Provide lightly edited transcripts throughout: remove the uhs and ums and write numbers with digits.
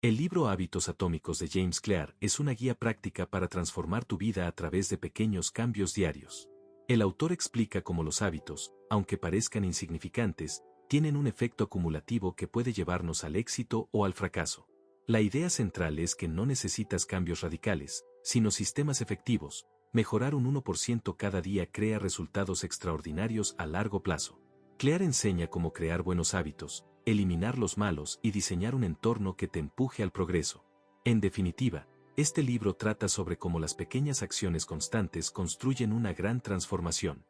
El libro Hábitos Atómicos de James Clear es una guía práctica para transformar tu vida a través de pequeños cambios diarios. El autor explica cómo los hábitos, aunque parezcan insignificantes, tienen un efecto acumulativo que puede llevarnos al éxito o al fracaso. La idea central es que no necesitas cambios radicales, sino sistemas efectivos. Mejorar un 1% cada día crea resultados extraordinarios a largo plazo. Clear enseña cómo crear buenos hábitos, eliminar los malos y diseñar un entorno que te empuje al progreso. En definitiva, este libro trata sobre cómo las pequeñas acciones constantes construyen una gran transformación.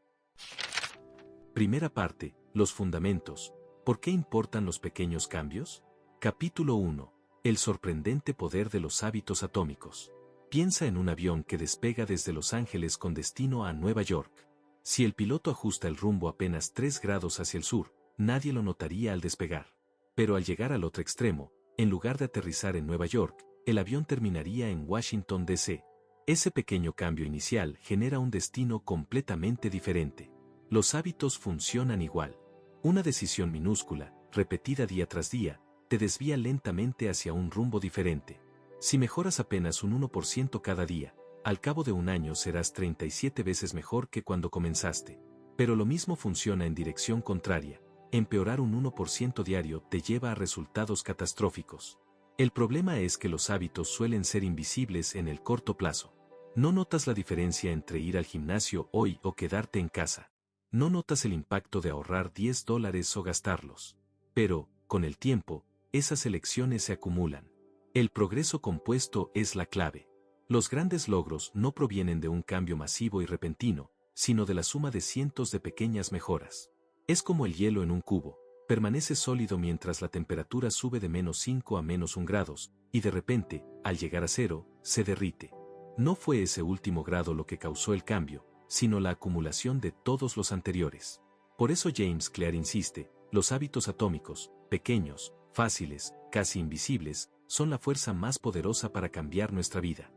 Primera parte, los fundamentos. ¿Por qué importan los pequeños cambios? Capítulo 1. El sorprendente poder de los hábitos atómicos. Piensa en un avión que despega desde Los Ángeles con destino a Nueva York. Si el piloto ajusta el rumbo apenas 3 grados hacia el sur, nadie lo notaría al despegar. Pero al llegar al otro extremo, en lugar de aterrizar en Nueva York, el avión terminaría en Washington, D.C. Ese pequeño cambio inicial genera un destino completamente diferente. Los hábitos funcionan igual. Una decisión minúscula, repetida día tras día, te desvía lentamente hacia un rumbo diferente. Si mejoras apenas un 1% cada día, al cabo de un año serás 37 veces mejor que cuando comenzaste. Pero lo mismo funciona en dirección contraria. Empeorar un 1% diario te lleva a resultados catastróficos. El problema es que los hábitos suelen ser invisibles en el corto plazo. No notas la diferencia entre ir al gimnasio hoy o quedarte en casa. No notas el impacto de ahorrar $10 o gastarlos. Pero, con el tiempo, esas elecciones se acumulan. El progreso compuesto es la clave. Los grandes logros no provienen de un cambio masivo y repentino, sino de la suma de cientos de pequeñas mejoras. Es como el hielo en un cubo, permanece sólido mientras la temperatura sube de -5 a -1 grados, y de repente, al llegar a 0, se derrite. No fue ese último grado lo que causó el cambio, sino la acumulación de todos los anteriores. Por eso James Clear insiste, los hábitos atómicos, pequeños, fáciles, casi invisibles, son la fuerza más poderosa para cambiar nuestra vida.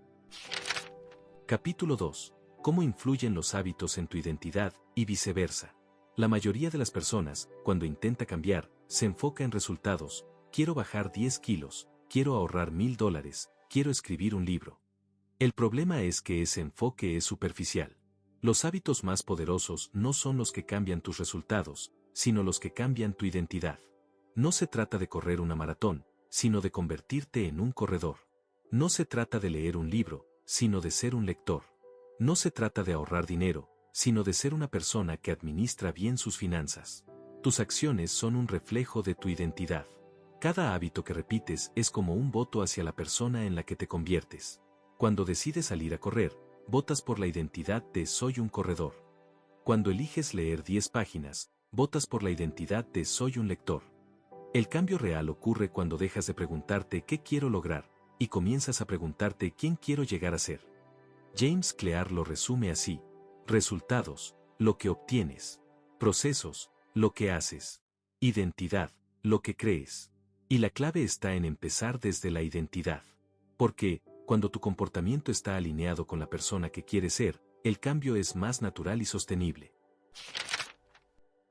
Capítulo 2. ¿Cómo influyen los hábitos en tu identidad y viceversa? La mayoría de las personas, cuando intenta cambiar, se enfoca en resultados. Quiero bajar 10 kilos, quiero ahorrar $1000, quiero escribir un libro. El problema es que ese enfoque es superficial. Los hábitos más poderosos no son los que cambian tus resultados, sino los que cambian tu identidad. No se trata de correr una maratón, sino de convertirte en un corredor. No se trata de leer un libro, sino de ser un lector. No se trata de ahorrar dinero, sino de ser una persona que administra bien sus finanzas. Tus acciones son un reflejo de tu identidad. Cada hábito que repites es como un voto hacia la persona en la que te conviertes. Cuando decides salir a correr, votas por la identidad de soy un corredor. Cuando eliges leer 10 páginas, votas por la identidad de soy un lector. El cambio real ocurre cuando dejas de preguntarte qué quiero lograr, y comienzas a preguntarte quién quiero llegar a ser. James Clear lo resume así: resultados, lo que obtienes; procesos, lo que haces; identidad, lo que crees. Y la clave está en empezar desde la identidad. Porque, cuando tu comportamiento está alineado con la persona que quieres ser, el cambio es más natural y sostenible.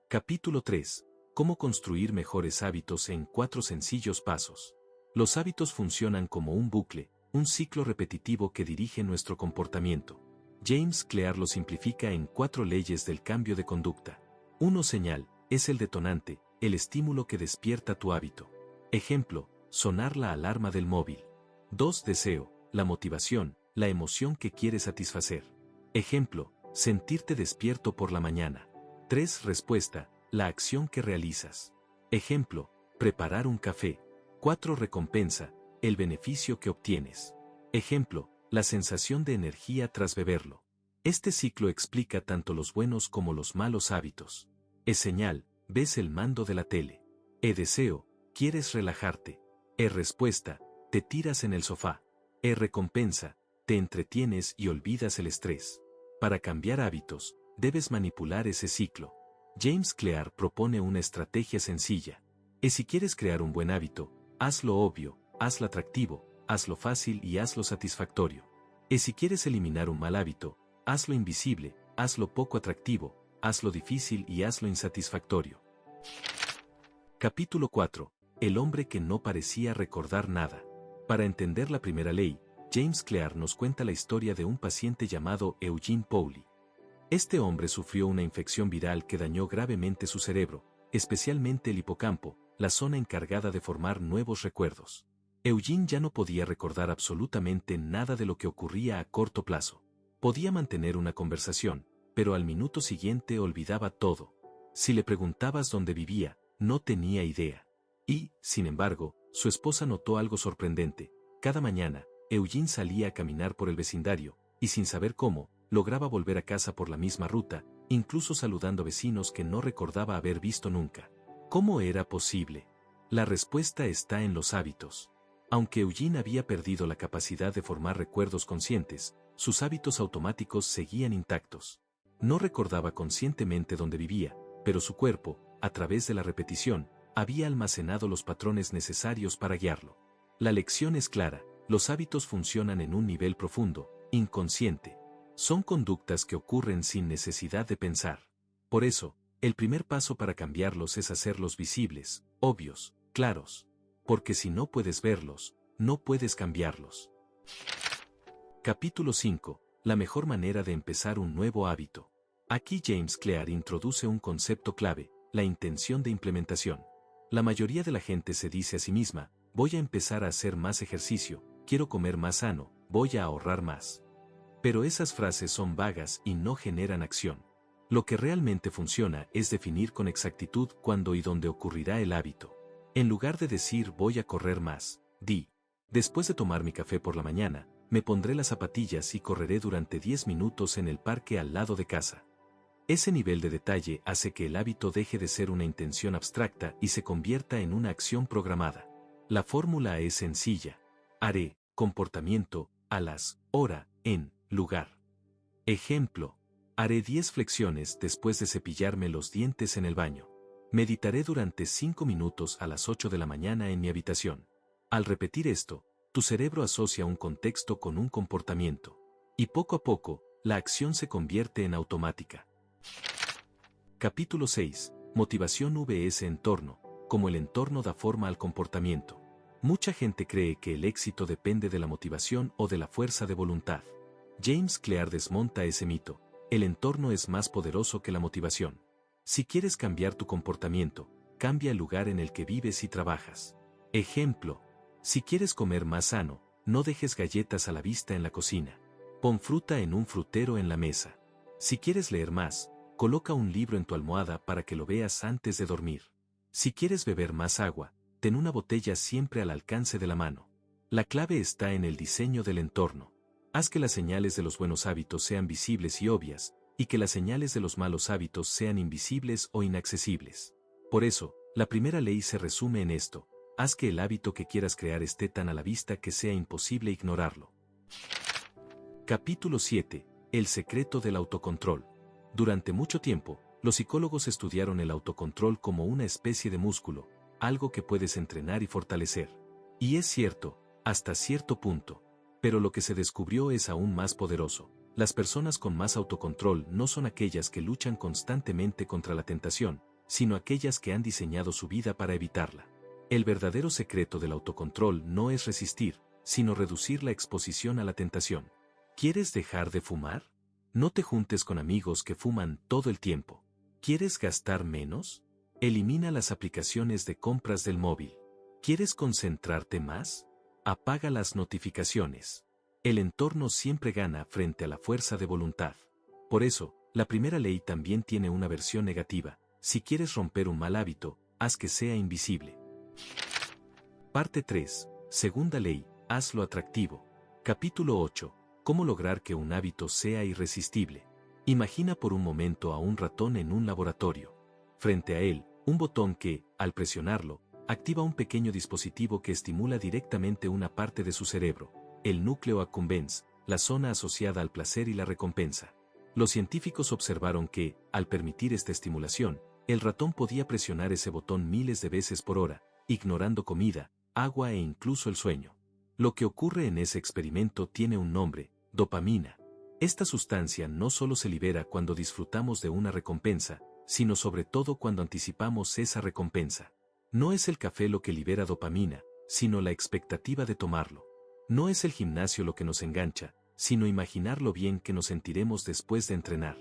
Capítulo 3. ¿Cómo construir mejores hábitos en 4 sencillos pasos? Los hábitos funcionan como un bucle, un ciclo repetitivo que dirige nuestro comportamiento. James Clear lo simplifica en 4 leyes del cambio de conducta. 1. Señal, es el detonante, el estímulo que despierta tu hábito. Ejemplo, sonar la alarma del móvil. 2. Deseo, la motivación, la emoción que quieres satisfacer. Ejemplo, sentirte despierto por la mañana. 3. Respuesta, la acción que realizas. Ejemplo, preparar un café. 4. Recompensa, el beneficio que obtienes. Ejemplo, la sensación de energía tras beberlo. Este ciclo explica tanto los buenos como los malos hábitos. Es señal, ves el mando de la tele. Deseo, quieres relajarte. Respuesta, te tiras en el sofá. Recompensa, te entretienes y olvidas el estrés. Para cambiar hábitos, debes manipular ese ciclo. James Clear propone una estrategia sencilla. Si quieres crear un buen hábito, hazlo obvio, hazlo atractivo, hazlo fácil y hazlo satisfactorio. Si quieres eliminar un mal hábito, hazlo invisible, hazlo poco atractivo, hazlo difícil y hazlo insatisfactorio. Capítulo 4. El hombre que no parecía recordar nada. Para entender la primera ley, James Clear nos cuenta la historia de un paciente llamado Eugene Powley. Este hombre sufrió una infección viral que dañó gravemente su cerebro, especialmente el hipocampo, la zona encargada de formar nuevos recuerdos. Eugene ya no podía recordar absolutamente nada de lo que ocurría a corto plazo. Podía mantener una conversación, pero al minuto siguiente olvidaba todo. Si le preguntabas dónde vivía, no tenía idea. Y, sin embargo, su esposa notó algo sorprendente. Cada mañana, Eugene salía a caminar por el vecindario, y sin saber cómo, lograba volver a casa por la misma ruta, incluso saludando vecinos que no recordaba haber visto nunca. ¿Cómo era posible? La respuesta está en los hábitos. Aunque Eugene había perdido la capacidad de formar recuerdos conscientes, sus hábitos automáticos seguían intactos. No recordaba conscientemente dónde vivía, pero su cuerpo, a través de la repetición, había almacenado los patrones necesarios para guiarlo. La lección es clara, los hábitos funcionan en un nivel profundo, inconsciente. Son conductas que ocurren sin necesidad de pensar. Por eso, el primer paso para cambiarlos es hacerlos visibles, obvios, claros. Porque si no puedes verlos, no puedes cambiarlos. Capítulo 5. La mejor manera de empezar un nuevo hábito. Aquí James Clear introduce un concepto clave, la intención de implementación. La mayoría de la gente se dice a sí misma, voy a empezar a hacer más ejercicio, quiero comer más sano, voy a ahorrar más. Pero esas frases son vagas y no generan acción. Lo que realmente funciona es definir con exactitud cuándo y dónde ocurrirá el hábito. En lugar de decir voy a correr más, di, después de tomar mi café por la mañana, me pondré las zapatillas y correré durante 10 minutos en el parque al lado de casa. Ese nivel de detalle hace que el hábito deje de ser una intención abstracta y se convierta en una acción programada. La fórmula es sencilla. Haré, comportamiento, alas, hora, en, lugar. Ejemplo. Haré 10 flexiones después de cepillarme los dientes en el baño. Meditaré durante 5 minutos a las 8 de la mañana en mi habitación. Al repetir esto, tu cerebro asocia un contexto con un comportamiento. Y poco a poco, la acción se convierte en automática. Capítulo 6. Motivación vs entorno. Como el entorno da forma al comportamiento. Mucha gente cree que el éxito depende de la motivación o de la fuerza de voluntad. James Clear desmonta ese mito. El entorno es más poderoso que la motivación. Si quieres cambiar tu comportamiento, cambia el lugar en el que vives y trabajas. Ejemplo. Si quieres comer más sano, no dejes galletas a la vista en la cocina. Pon fruta en un frutero en la mesa. Si quieres leer más, coloca un libro en tu almohada para que lo veas antes de dormir. Si quieres beber más agua, ten una botella siempre al alcance de la mano. La clave está en el diseño del entorno. Haz que las señales de los buenos hábitos sean visibles y obvias, y que las señales de los malos hábitos sean invisibles o inaccesibles. Por eso, la primera ley se resume en esto: haz que el hábito que quieras crear esté tan a la vista que sea imposible ignorarlo. Capítulo 7. El secreto del autocontrol. Durante mucho tiempo, los psicólogos estudiaron el autocontrol como una especie de músculo, algo que puedes entrenar y fortalecer. Y es cierto, hasta cierto punto. Pero lo que se descubrió es aún más poderoso. Las personas con más autocontrol no son aquellas que luchan constantemente contra la tentación, sino aquellas que han diseñado su vida para evitarla. El verdadero secreto del autocontrol no es resistir, sino reducir la exposición a la tentación. ¿Quieres dejar de fumar? No te juntes con amigos que fuman todo el tiempo. ¿Quieres gastar menos? Elimina las aplicaciones de compras del móvil. ¿Quieres concentrarte más? Apaga las notificaciones. El entorno siempre gana frente a la fuerza de voluntad. Por eso, la primera ley también tiene una versión negativa. Si quieres romper un mal hábito, haz que sea invisible. Parte 3. Segunda ley, hazlo atractivo. Capítulo 8. ¿Cómo lograr que un hábito sea irresistible? Imagina por un momento a un ratón en un laboratorio. Frente a él, un botón que, al presionarlo, activa un pequeño dispositivo que estimula directamente una parte de su cerebro, el núcleo accumbens, la zona asociada al placer y la recompensa. Los científicos observaron que, al permitir esta estimulación, el ratón podía presionar ese botón miles de veces por hora, ignorando comida, agua e incluso el sueño. Lo que ocurre en ese experimento tiene un nombre: dopamina. Esta sustancia no solo se libera cuando disfrutamos de una recompensa, sino sobre todo cuando anticipamos esa recompensa. No es el café lo que libera dopamina, sino la expectativa de tomarlo. No es el gimnasio lo que nos engancha, sino imaginar lo bien que nos sentiremos después de entrenar.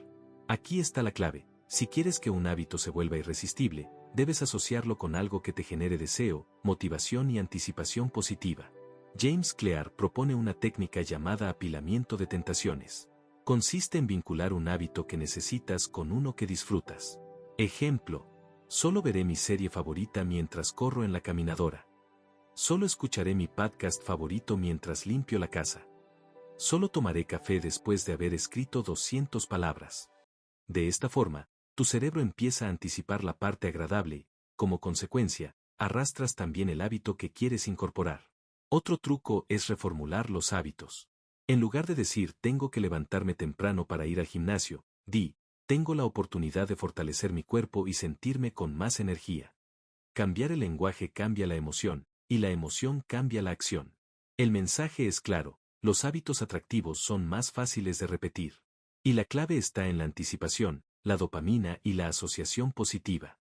Aquí está la clave: si quieres que un hábito se vuelva irresistible, debes asociarlo con algo que te genere deseo, motivación y anticipación positiva. James Clear propone una técnica llamada apilamiento de tentaciones. Consiste en vincular un hábito que necesitas con uno que disfrutas. Ejemplo: solo veré mi serie favorita mientras corro en la caminadora. Solo escucharé mi podcast favorito mientras limpio la casa. Solo tomaré café después de haber escrito 200 palabras. De esta forma, tu cerebro empieza a anticipar la parte agradable. Como consecuencia, arrastras también el hábito que quieres incorporar. Otro truco es reformular los hábitos. En lugar de decir tengo que levantarme temprano para ir al gimnasio, di tengo la oportunidad de fortalecer mi cuerpo y sentirme con más energía. Cambiar el lenguaje cambia la emoción, y la emoción cambia la acción. El mensaje es claro: los hábitos atractivos son más fáciles de repetir. Y la clave está en la anticipación, la dopamina y la asociación positiva.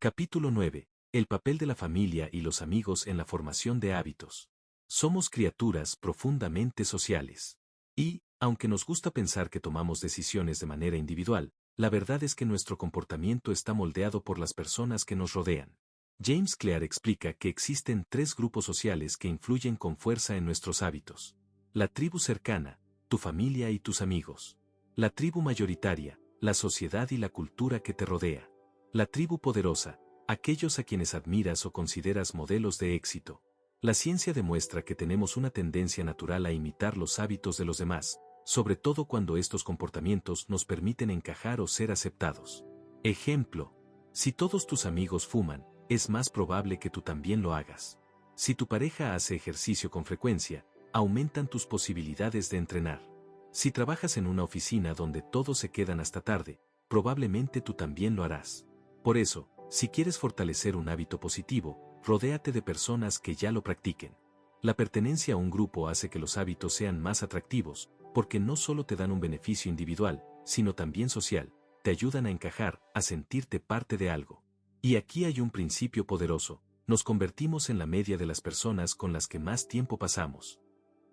Capítulo 9. El papel de la familia y los amigos en la formación de hábitos. Somos criaturas profundamente sociales. Y, aunque nos gusta pensar que tomamos decisiones de manera individual, la verdad es que nuestro comportamiento está moldeado por las personas que nos rodean. James Clear explica que existen 3 grupos sociales que influyen con fuerza en nuestros hábitos: la tribu cercana, tu familia y tus amigos; la tribu mayoritaria, la sociedad y la cultura que te rodea; la tribu poderosa, aquellos a quienes admiras o consideras modelos de éxito. La ciencia demuestra que tenemos una tendencia natural a imitar los hábitos de los demás, sobre todo cuando estos comportamientos nos permiten encajar o ser aceptados. Ejemplo: si todos tus amigos fuman, es más probable que tú también lo hagas. Si tu pareja hace ejercicio con frecuencia, aumentan tus posibilidades de entrenar. Si trabajas en una oficina donde todos se quedan hasta tarde, probablemente tú también lo harás. Por eso, si quieres fortalecer un hábito positivo, rodéate de personas que ya lo practiquen. La pertenencia a un grupo hace que los hábitos sean más atractivos, porque no solo te dan un beneficio individual, sino también social, te ayudan a encajar, a sentirte parte de algo. Y aquí hay un principio poderoso: nos convertimos en la media de las personas con las que más tiempo pasamos.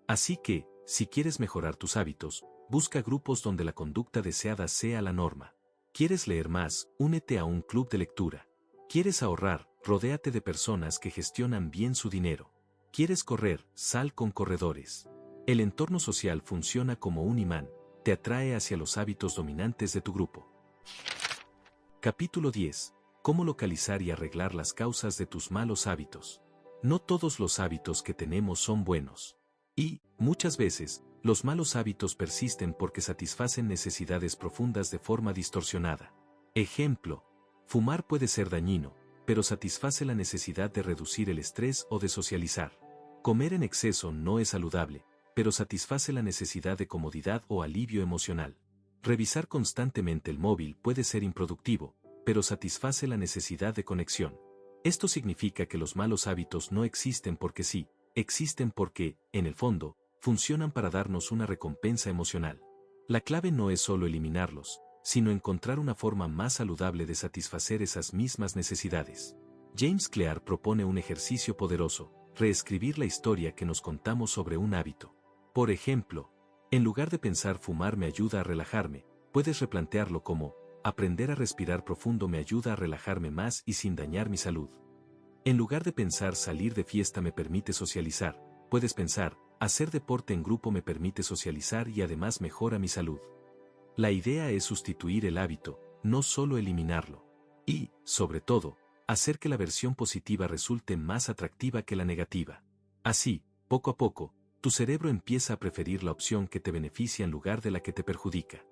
Así que, si quieres mejorar tus hábitos, busca grupos donde la conducta deseada sea la norma. ¿Quieres leer más? Únete a un club de lectura. ¿Quieres ahorrar? Rodéate de personas que gestionan bien su dinero. ¿Quieres correr? Sal con corredores. El entorno social funciona como un imán, te atrae hacia los hábitos dominantes de tu grupo. Capítulo 10. Cómo localizar y arreglar las causas de tus malos hábitos. No todos los hábitos que tenemos son buenos. Y, muchas veces, los malos hábitos persisten porque satisfacen necesidades profundas de forma distorsionada. Ejemplo: fumar puede ser dañino, pero satisface la necesidad de reducir el estrés o de socializar. Comer en exceso no es saludable, pero satisface la necesidad de comodidad o alivio emocional. Revisar constantemente el móvil puede ser improductivo, pero satisface la necesidad de conexión. Esto significa que los malos hábitos no existen porque sí, existen porque, en el fondo, funcionan para darnos una recompensa emocional. La clave no es solo eliminarlos, sino encontrar una forma más saludable de satisfacer esas mismas necesidades. James Clear propone un ejercicio poderoso: reescribir la historia que nos contamos sobre un hábito. Por ejemplo, en lugar de pensar fumar me ayuda a relajarme, puedes replantearlo como: aprender a respirar profundo me ayuda a relajarme más y sin dañar mi salud. En lugar de pensar salir de fiesta me permite socializar, puedes pensar hacer deporte en grupo me permite socializar y además mejora mi salud. La idea es sustituir el hábito, no solo eliminarlo. Y, sobre todo, hacer que la versión positiva resulte más atractiva que la negativa. Así, poco a poco, tu cerebro empieza a preferir la opción que te beneficia en lugar de la que te perjudica.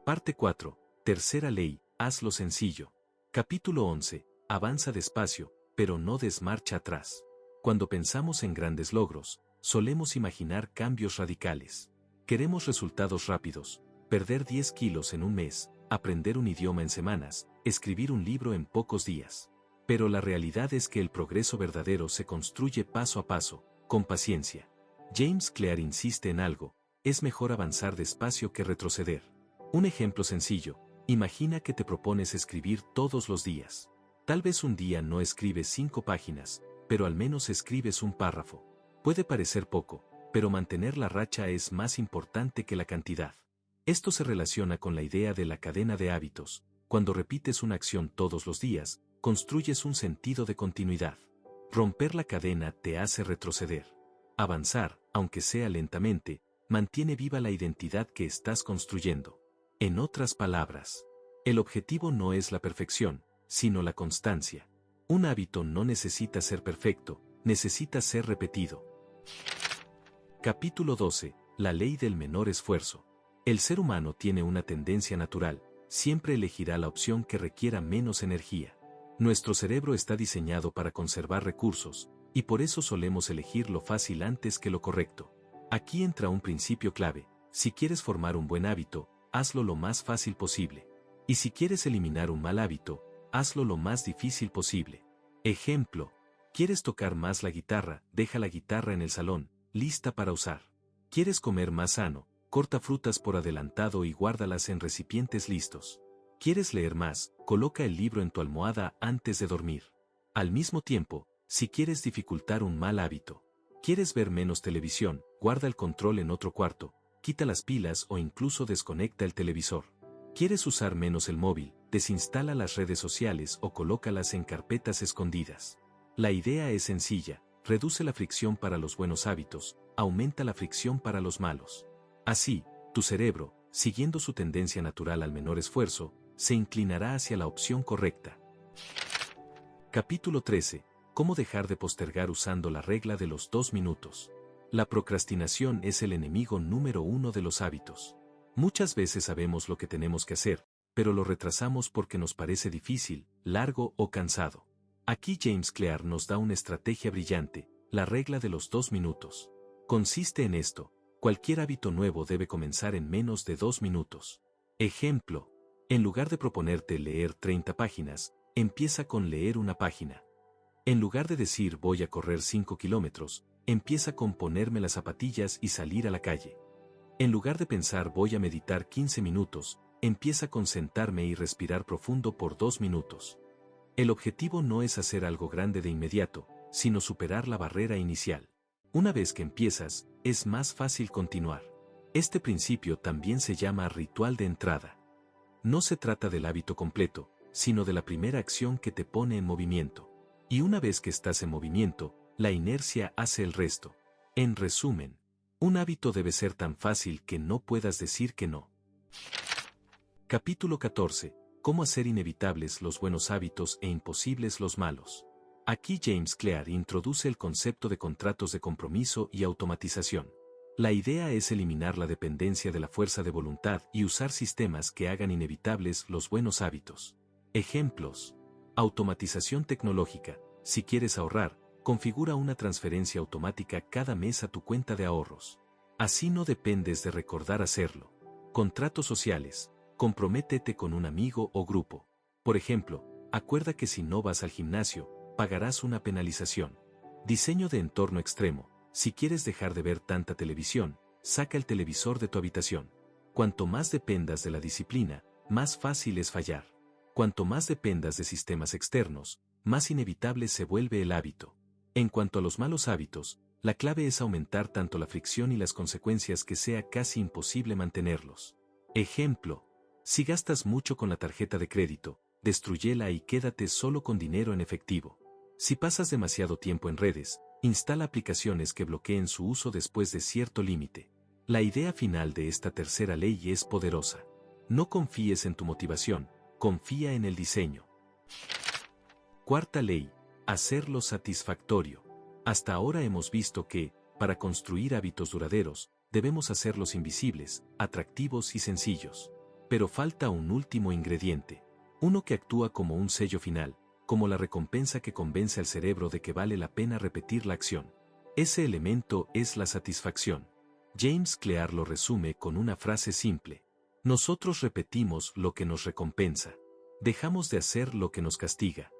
Parte 4. Tercera ley: hazlo sencillo. Capítulo 11. Avanza despacio, pero no des marcha atrás. Cuando pensamos en grandes logros, solemos imaginar cambios radicales. Queremos resultados rápidos: perder 10 kilos en un mes, aprender un idioma en semanas, escribir un libro en pocos días. Pero la realidad es que el progreso verdadero se construye paso a paso, con paciencia. James Clear insiste en algo: es mejor avanzar despacio que retroceder. Un ejemplo sencillo: imagina que te propones escribir todos los días. Tal vez un día no escribes 5 páginas, pero al menos escribes un párrafo. Puede parecer poco, pero mantener la racha es más importante que la cantidad. Esto se relaciona con la idea de la cadena de hábitos. Cuando repites una acción todos los días, construyes un sentido de continuidad. Romper la cadena te hace retroceder. Avanzar, aunque sea lentamente, mantiene viva la identidad que estás construyendo. En otras palabras, el objetivo no es la perfección, sino la constancia. Un hábito no necesita ser perfecto, necesita ser repetido. Capítulo 12. La ley del menor esfuerzo. El ser humano tiene una tendencia natural, siempre elegirá la opción que requiera menos energía. Nuestro cerebro está diseñado para conservar recursos, y por eso solemos elegir lo fácil antes que lo correcto. Aquí entra un principio clave: si quieres formar un buen hábito, hazlo lo más fácil posible. Y si quieres eliminar un mal hábito, hazlo lo más difícil posible. Ejemplo: ¿quieres tocar más la guitarra? Deja la guitarra en el salón, lista para usar. ¿Quieres comer más sano? Corta frutas por adelantado y guárdalas en recipientes listos. ¿Quieres leer más? Coloca el libro en tu almohada antes de dormir. Al mismo tiempo, si quieres dificultar un mal hábito, ¿quieres ver menos televisión? Guarda el control en otro cuarto, quita las pilas o incluso desconecta el televisor. ¿Quieres usar menos el móvil? Desinstala las redes sociales o colócalas en carpetas escondidas. La idea es sencilla: reduce la fricción para los buenos hábitos, aumenta la fricción para los malos. Así, tu cerebro, siguiendo su tendencia natural al menor esfuerzo, se inclinará hacia la opción correcta. Capítulo 13. ¿Cómo dejar de postergar usando la regla de los 2 minutos? La procrastinación es el enemigo número 1 de los hábitos. Muchas veces sabemos lo que tenemos que hacer, pero lo retrasamos porque nos parece difícil, largo o cansado. Aquí James Clear nos da una estrategia brillante: la regla de los 2 minutos. Consiste en esto: cualquier hábito nuevo debe comenzar en menos de 2 minutos. Ejemplo: en lugar de proponerte leer 30 páginas, empieza con leer una página. En lugar de decir voy a correr 5 kilómetros, empieza con ponerme las zapatillas y salir a la calle. En lugar de pensar voy a meditar 15 minutos, empieza con sentarme y respirar profundo por 2 minutos. El objetivo no es hacer algo grande de inmediato, sino superar la barrera inicial. Una vez que empiezas, es más fácil continuar. Este principio también se llama ritual de entrada. No se trata del hábito completo, sino de la primera acción que te pone en movimiento. Y una vez que estás en movimiento, la inercia hace el resto. En resumen, un hábito debe ser tan fácil que no puedas decir que no. Capítulo 14. ¿Cómo hacer inevitables los buenos hábitos e imposibles los malos? Aquí James Clear introduce el concepto de contratos de compromiso y automatización. La idea es eliminar la dependencia de la fuerza de voluntad y usar sistemas que hagan inevitables los buenos hábitos. Ejemplos: automatización tecnológica. Si quieres ahorrar, configura una transferencia automática cada mes a tu cuenta de ahorros. Así no dependes de recordar hacerlo. Contratos sociales. Comprométete con un amigo o grupo. Por ejemplo, acuerda que si no vas al gimnasio, pagarás una penalización. Diseño de entorno extremo. Si quieres dejar de ver tanta televisión, saca el televisor de tu habitación. Cuanto más dependas de la disciplina, más fácil es fallar. Cuanto más dependas de sistemas externos, más inevitable se vuelve el hábito. En cuanto a los malos hábitos, la clave es aumentar tanto la fricción y las consecuencias que sea casi imposible mantenerlos. Ejemplo: si gastas mucho con la tarjeta de crédito, destrúyela y quédate solo con dinero en efectivo. Si pasas demasiado tiempo en redes, instala aplicaciones que bloqueen su uso después de cierto límite. La idea final de esta tercera ley es poderosa. No confíes en tu motivación, confía en el diseño. Cuarta ley: hacerlo satisfactorio. Hasta ahora hemos visto que, para construir hábitos duraderos, debemos hacerlos invisibles, atractivos y sencillos. Pero falta un último ingrediente. Uno que actúa como un sello final, como la recompensa que convence al cerebro de que vale la pena repetir la acción. Ese elemento es la satisfacción. James Clear lo resume con una frase simple: nosotros repetimos lo que nos recompensa. Dejamos de hacer lo que nos castiga.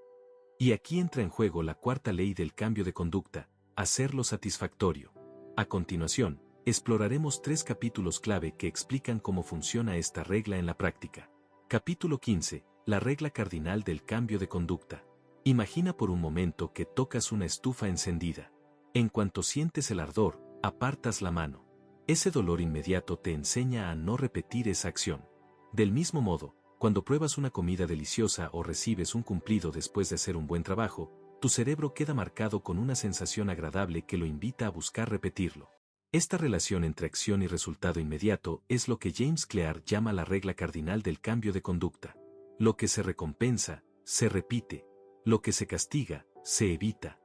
Y aquí entra en juego la cuarta ley del cambio de conducta: hacerlo satisfactorio. A continuación, exploraremos 3 capítulos clave que explican cómo funciona esta regla en la práctica. Capítulo 15. La regla cardinal del cambio de conducta. Imagina por un momento que tocas una estufa encendida. En cuanto sientes el ardor, apartas la mano. Ese dolor inmediato te enseña a no repetir esa acción. Del mismo modo, cuando pruebas una comida deliciosa o recibes un cumplido después de hacer un buen trabajo, tu cerebro queda marcado con una sensación agradable que lo invita a buscar repetirlo. Esta relación entre acción y resultado inmediato es lo que James Clear llama la regla cardinal del cambio de conducta. Lo que se recompensa, se repite. Lo que se castiga, se evita.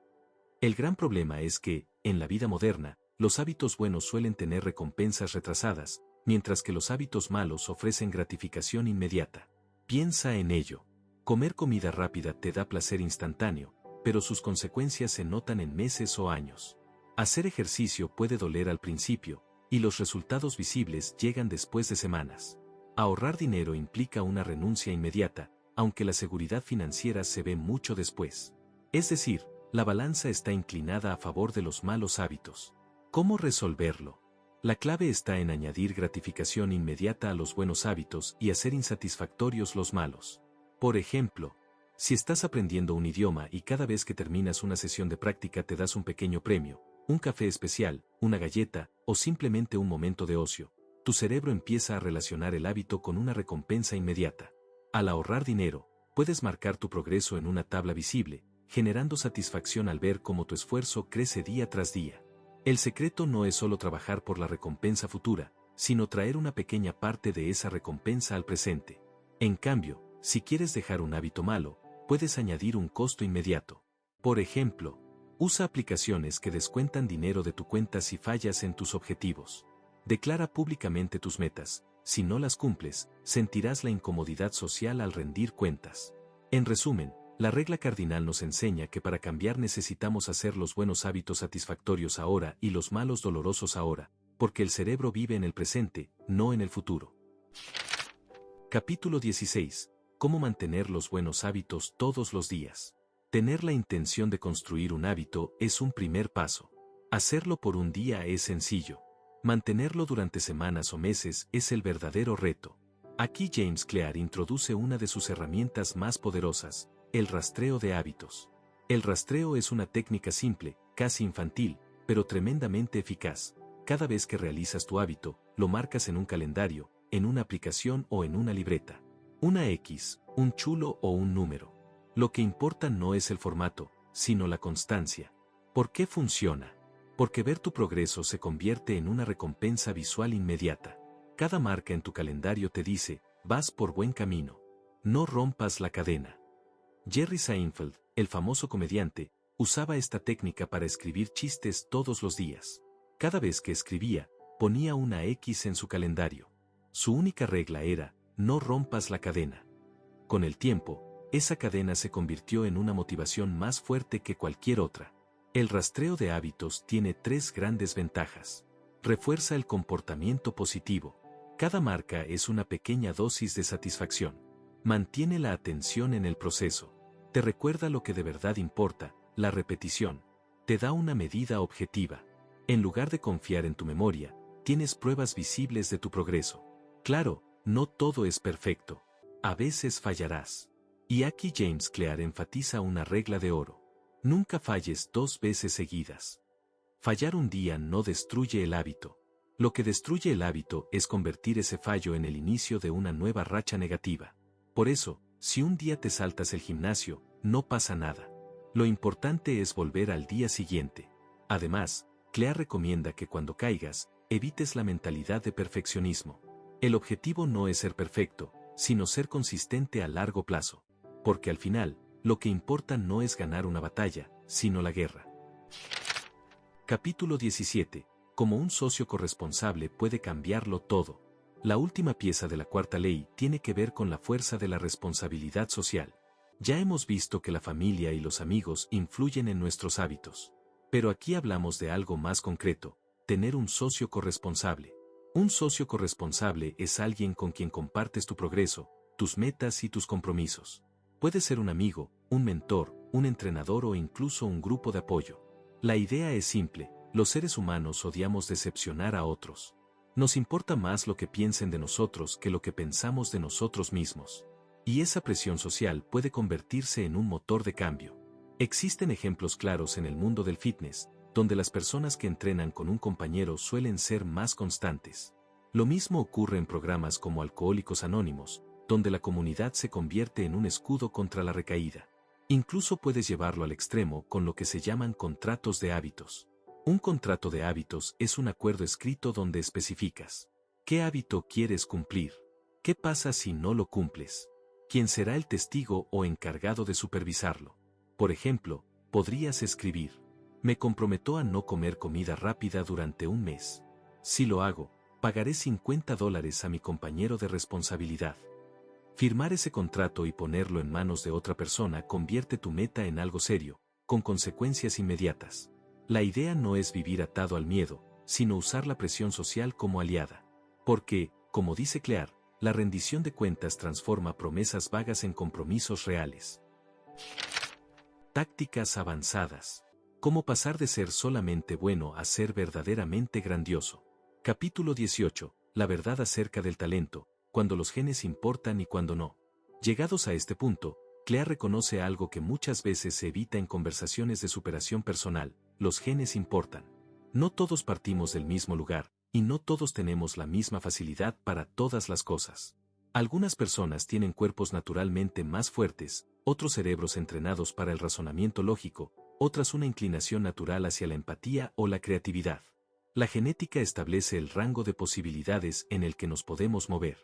El gran problema es que, en la vida moderna, los hábitos buenos suelen tener recompensas retrasadas, mientras que los hábitos malos ofrecen gratificación inmediata. Piensa en ello. Comer comida rápida te da placer instantáneo, pero sus consecuencias se notan en meses o años. Hacer ejercicio puede doler al principio, y los resultados visibles llegan después de semanas. Ahorrar dinero implica una renuncia inmediata, aunque la seguridad financiera se ve mucho después. Es decir, la balanza está inclinada a favor de los malos hábitos. ¿Cómo resolverlo? La clave está en añadir gratificación inmediata a los buenos hábitos y hacer insatisfactorios los malos. Por ejemplo, si estás aprendiendo un idioma y cada vez que terminas una sesión de práctica te das un pequeño premio, un café especial, una galleta o simplemente un momento de ocio, tu cerebro empieza a relacionar el hábito con una recompensa inmediata. Al ahorrar dinero, puedes marcar tu progreso en una tabla visible, generando satisfacción al ver cómo tu esfuerzo crece día tras día. El secreto no es solo trabajar por la recompensa futura, sino traer una pequeña parte de esa recompensa al presente. En cambio, si quieres dejar un hábito malo, puedes añadir un costo inmediato. Por ejemplo, usa aplicaciones que descuentan dinero de tu cuenta si fallas en tus objetivos. Declara públicamente tus metas. Si no las cumples, sentirás la incomodidad social al rendir cuentas. En resumen, la regla cardinal nos enseña que para cambiar necesitamos hacer los buenos hábitos satisfactorios ahora y los malos dolorosos ahora, porque el cerebro vive en el presente, no en el futuro. Capítulo 16. Cómo mantener los buenos hábitos todos los días. Tener la intención de construir un hábito es un primer paso. Hacerlo por un día es sencillo. Mantenerlo durante semanas o meses es el verdadero reto. Aquí James Clear introduce una de sus herramientas más poderosas, el rastreo de hábitos. El rastreo es una técnica simple, casi infantil, pero tremendamente eficaz. Cada vez que realizas tu hábito, lo marcas en un calendario, en una aplicación o en una libreta. Una X, un chulo o un número. Lo que importa no es el formato, sino la constancia. ¿Por qué funciona? Porque ver tu progreso se convierte en una recompensa visual inmediata. Cada marca en tu calendario te dice, vas por buen camino. No rompas la cadena. Jerry Seinfeld, el famoso comediante, usaba esta técnica para escribir chistes todos los días. Cada vez que escribía, ponía una X en su calendario. Su única regla era, no rompas la cadena. Con el tiempo, esa cadena se convirtió en una motivación más fuerte que cualquier otra. El rastreo de hábitos tiene 3 grandes ventajas. Refuerza el comportamiento positivo. Cada marca es una pequeña dosis de satisfacción. Mantiene la atención en el proceso. Te recuerda lo que de verdad importa, la repetición. Te da una medida objetiva. En lugar de confiar en tu memoria, tienes pruebas visibles de tu progreso. Claro, no todo es perfecto. A veces fallarás. Y aquí James Clear enfatiza una regla de oro. Nunca falles 2 veces seguidas. Fallar un día no destruye el hábito. Lo que destruye el hábito es convertir ese fallo en el inicio de una nueva racha negativa. Por eso, si un día te saltas el gimnasio, no pasa nada. Lo importante es volver al día siguiente. Además, Clear recomienda que cuando caigas, evites la mentalidad de perfeccionismo. El objetivo no es ser perfecto, sino ser consistente a largo plazo. Porque al final, lo que importa no es ganar una batalla, sino la guerra. Capítulo 17. Cómo un socio corresponsable puede cambiarlo todo. La última pieza de la cuarta ley tiene que ver con la fuerza de la responsabilidad social. Ya hemos visto que la familia y los amigos influyen en nuestros hábitos. Pero aquí hablamos de algo más concreto, tener un socio corresponsable. Un socio corresponsable es alguien con quien compartes tu progreso, tus metas y tus compromisos. Puede ser un amigo, un mentor, un entrenador o incluso un grupo de apoyo. La idea es simple, los seres humanos odiamos decepcionar a otros. Nos importa más lo que piensen de nosotros que lo que pensamos de nosotros mismos. Y esa presión social puede convertirse en un motor de cambio. Existen ejemplos claros en el mundo del fitness, donde las personas que entrenan con un compañero suelen ser más constantes. Lo mismo ocurre en programas como Alcohólicos Anónimos, donde la comunidad se convierte en un escudo contra la recaída. Incluso puedes llevarlo al extremo con lo que se llaman contratos de hábitos. Un contrato de hábitos es un acuerdo escrito donde especificas qué hábito quieres cumplir, qué pasa si no lo cumples, quién será el testigo o encargado de supervisarlo. Por ejemplo, podrías escribir: me comprometo a no comer comida rápida durante un mes. Si lo hago, pagaré $50 a mi compañero de responsabilidad. Firmar ese contrato y ponerlo en manos de otra persona convierte tu meta en algo serio, con consecuencias inmediatas. La idea no es vivir atado al miedo, sino usar la presión social como aliada. Porque, como dice Clear, la rendición de cuentas transforma promesas vagas en compromisos reales. Tácticas avanzadas. Cómo pasar de ser solamente bueno a ser verdaderamente grandioso. Capítulo 18. La verdad acerca del talento, cuando los genes importan y cuando no. Llegados a este punto, Clear reconoce algo que muchas veces se evita en conversaciones de superación personal: los genes importan. No todos partimos del mismo lugar, y no todos tenemos la misma facilidad para todas las cosas. Algunas personas tienen cuerpos naturalmente más fuertes, otros cerebros entrenados para el razonamiento lógico, otras una inclinación natural hacia la empatía o la creatividad. La genética establece el rango de posibilidades en el que nos podemos mover.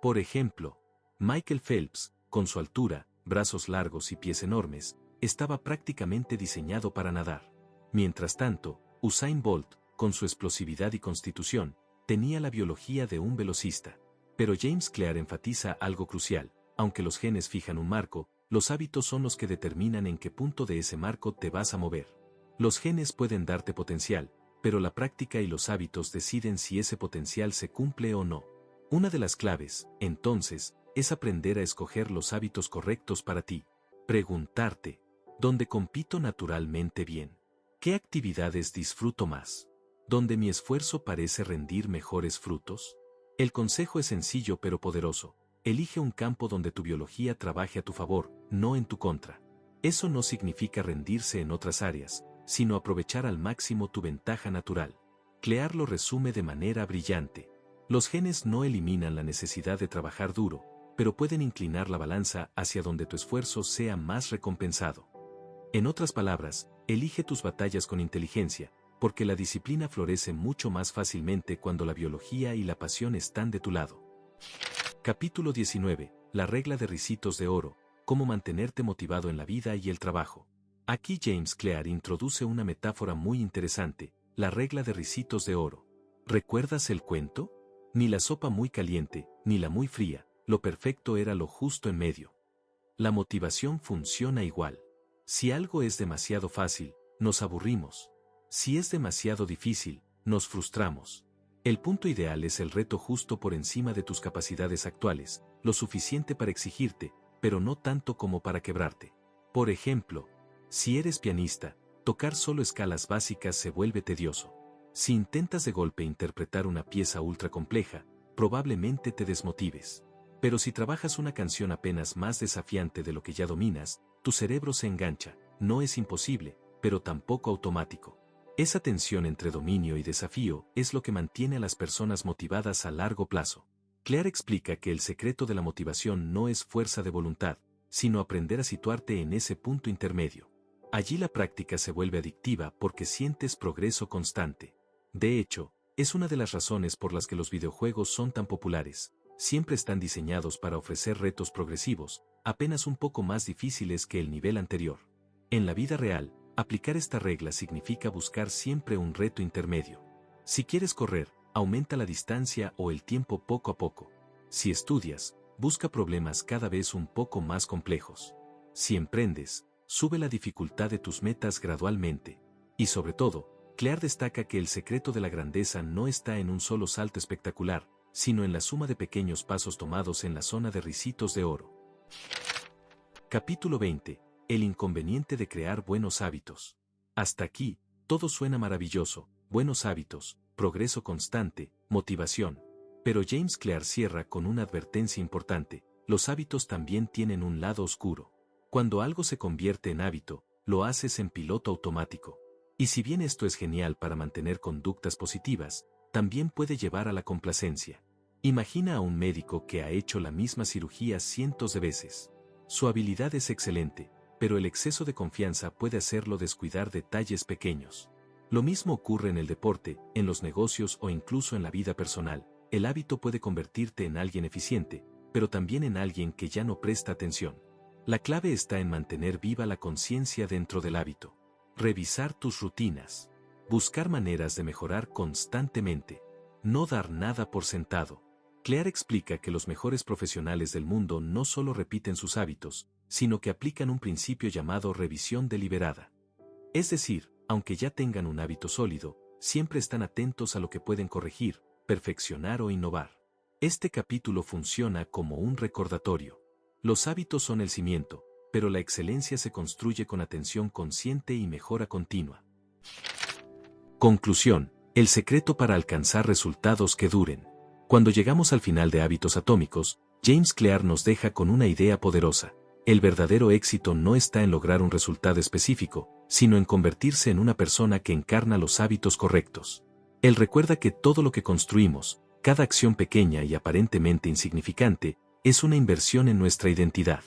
Por ejemplo, Michael Phelps, con su altura, brazos largos y pies enormes, estaba prácticamente diseñado para nadar. Mientras tanto, Usain Bolt, con su explosividad y constitución, tenía la biología de un velocista. Pero James Clear enfatiza algo crucial: aunque los genes fijan un marco, los hábitos son los que determinan en qué punto de ese marco te vas a mover. Los genes pueden darte potencial, pero la práctica y los hábitos deciden si ese potencial se cumple o no. Una de las claves, entonces, es aprender a escoger los hábitos correctos para ti. Preguntarte: ¿dónde compito naturalmente bien? ¿Qué actividades disfruto más? ¿Dónde mi esfuerzo parece rendir mejores frutos? El consejo es sencillo pero poderoso: elige un campo donde tu biología trabaje a tu favor, no en tu contra. Eso no significa rendirse en otras áreas, sino aprovechar al máximo tu ventaja natural. Clear lo resume de manera brillante: los genes no eliminan la necesidad de trabajar duro, pero pueden inclinar la balanza hacia donde tu esfuerzo sea más recompensado. En otras palabras, elige tus batallas con inteligencia, porque la disciplina florece mucho más fácilmente cuando la biología y la pasión están de tu lado. Capítulo 19. La regla de ricitos de oro: cómo mantenerte motivado en la vida y el trabajo. Aquí James Clear introduce una metáfora muy interesante: la regla de ricitos de oro. ¿Recuerdas el cuento? Ni la sopa muy caliente, ni la muy fría, lo perfecto era lo justo en medio. La motivación funciona igual. Si algo es demasiado fácil, nos aburrimos. Si es demasiado difícil, nos frustramos. El punto ideal es el reto justo por encima de tus capacidades actuales, lo suficiente para exigirte, pero no tanto como para quebrarte. Por ejemplo, si eres pianista, tocar solo escalas básicas se vuelve tedioso. Si intentas de golpe interpretar una pieza ultra compleja, probablemente te desmotives. Pero si trabajas una canción apenas más desafiante de lo que ya dominas, tu cerebro se engancha. No es imposible, pero tampoco automático. Esa tensión entre dominio y desafío es lo que mantiene a las personas motivadas a largo plazo. Clear explica que el secreto de la motivación no es fuerza de voluntad, sino aprender a situarte en ese punto intermedio. Allí la práctica se vuelve adictiva porque sientes progreso constante. De hecho, es una de las razones por las que los videojuegos son tan populares. Siempre están diseñados para ofrecer retos progresivos, apenas un poco más difíciles que el nivel anterior. En la vida real, aplicar esta regla significa buscar siempre un reto intermedio. Si quieres correr, aumenta la distancia o el tiempo poco a poco. Si estudias, busca problemas cada vez un poco más complejos. Si emprendes, sube la dificultad de tus metas gradualmente. Y sobre todo, Clear destaca que el secreto de la grandeza no está en un solo salto espectacular, sino en la suma de pequeños pasos tomados en la zona de ricitos de oro. Capítulo 20. El inconveniente de crear buenos hábitos. Hasta aquí, todo suena maravilloso: buenos hábitos, progreso constante, motivación. Pero James Clear cierra con una advertencia importante: los hábitos también tienen un lado oscuro. Cuando algo se convierte en hábito, lo haces en piloto automático. Y si bien esto es genial para mantener conductas positivas, también puede llevar a la complacencia. Imagina a un médico que ha hecho la misma cirugía cientos de veces. Su habilidad es excelente, pero el exceso de confianza puede hacerlo descuidar detalles pequeños. Lo mismo ocurre en el deporte, en los negocios o incluso en la vida personal. El hábito puede convertirte en alguien eficiente, pero también en alguien que ya no presta atención. La clave está en mantener viva la conciencia dentro del hábito. Revisar tus rutinas. Buscar maneras de mejorar constantemente. No dar nada por sentado. Clear explica que los mejores profesionales del mundo no solo repiten sus hábitos, sino que aplican un principio llamado revisión deliberada. Es decir, aunque ya tengan un hábito sólido, siempre están atentos a lo que pueden corregir, perfeccionar o innovar. Este capítulo funciona como un recordatorio. Los hábitos son el cimiento, pero la excelencia se construye con atención consciente y mejora continua. Conclusión: el secreto para alcanzar resultados que duren. Cuando llegamos al final de Hábitos Atómicos, James Clear nos deja con una idea poderosa. El verdadero éxito no está en lograr un resultado específico, sino en convertirse en una persona que encarna los hábitos correctos. Él recuerda que todo lo que construimos, cada acción pequeña y aparentemente insignificante, es una inversión en nuestra identidad.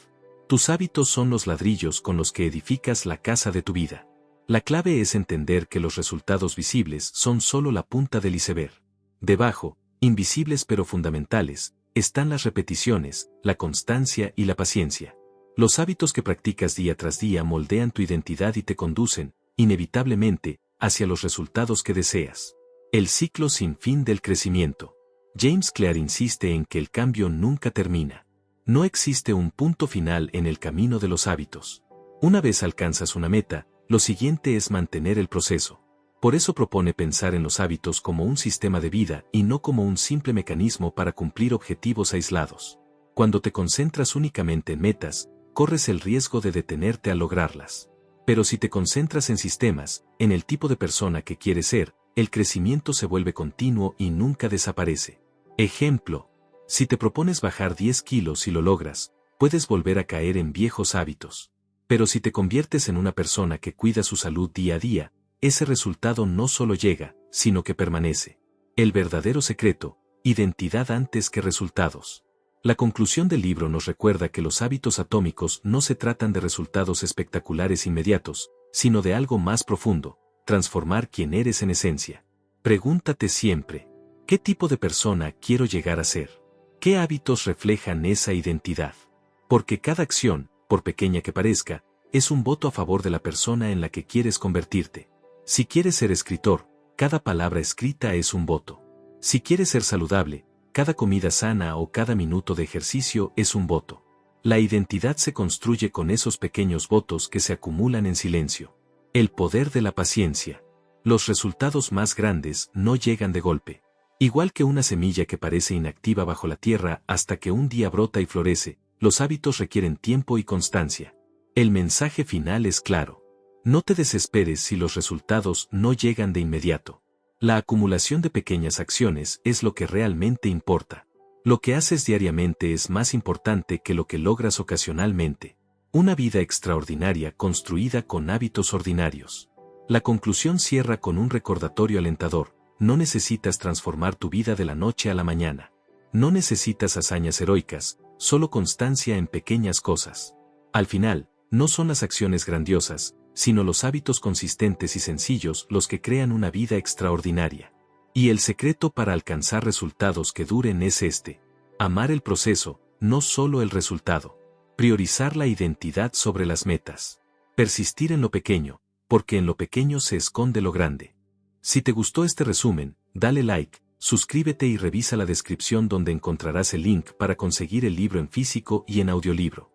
Tus hábitos son los ladrillos con los que edificas la casa de tu vida. La clave es entender que los resultados visibles son solo la punta del iceberg. Debajo, invisibles pero fundamentales, están las repeticiones, la constancia y la paciencia. Los hábitos que practicas día tras día moldean tu identidad y te conducen, inevitablemente, hacia los resultados que deseas. El ciclo sin fin del crecimiento. James Clear insiste en que el cambio nunca termina. No existe un punto final en el camino de los hábitos. Una vez alcanzas una meta, lo siguiente es mantener el proceso. Por eso propone pensar en los hábitos como un sistema de vida y no como un simple mecanismo para cumplir objetivos aislados. Cuando te concentras únicamente en metas, corres el riesgo de detenerte al lograrlas. Pero si te concentras en sistemas, en el tipo de persona que quieres ser, el crecimiento se vuelve continuo y nunca desaparece. Ejemplo: si te propones bajar 10 kilos y lo logras, puedes volver a caer en viejos hábitos. Pero si te conviertes en una persona que cuida su salud día a día, ese resultado no solo llega, sino que permanece. El verdadero secreto: identidad antes que resultados. La conclusión del libro nos recuerda que los hábitos atómicos no se tratan de resultados espectaculares inmediatos, sino de algo más profundo: transformar quién eres en esencia. Pregúntate siempre: ¿qué tipo de persona quiero llegar a ser? ¿Qué hábitos reflejan esa identidad? Porque cada acción, por pequeña que parezca, es un voto a favor de la persona en la que quieres convertirte. Si quieres ser escritor, cada palabra escrita es un voto. Si quieres ser saludable, cada comida sana o cada minuto de ejercicio es un voto. La identidad se construye con esos pequeños votos que se acumulan en silencio. El poder de la paciencia. Los resultados más grandes no llegan de golpe. Igual que una semilla que parece inactiva bajo la tierra hasta que un día brota y florece, los hábitos requieren tiempo y constancia. El mensaje final es claro: no te desesperes si los resultados no llegan de inmediato. La acumulación de pequeñas acciones es lo que realmente importa. Lo que haces diariamente es más importante que lo que logras ocasionalmente. Una vida extraordinaria construida con hábitos ordinarios. La conclusión cierra con un recordatorio alentador: no necesitas transformar tu vida de la noche a la mañana. No necesitas hazañas heroicas, solo constancia en pequeñas cosas. Al final, no son las acciones grandiosas, sino los hábitos consistentes y sencillos los que crean una vida extraordinaria. Y el secreto para alcanzar resultados que duren es este: amar el proceso, no solo el resultado. Priorizar la identidad sobre las metas. Persistir en lo pequeño, porque en lo pequeño se esconde lo grande. Si te gustó este resumen, dale like, suscríbete y revisa la descripción donde encontrarás el link para conseguir el libro en físico y en audiolibro.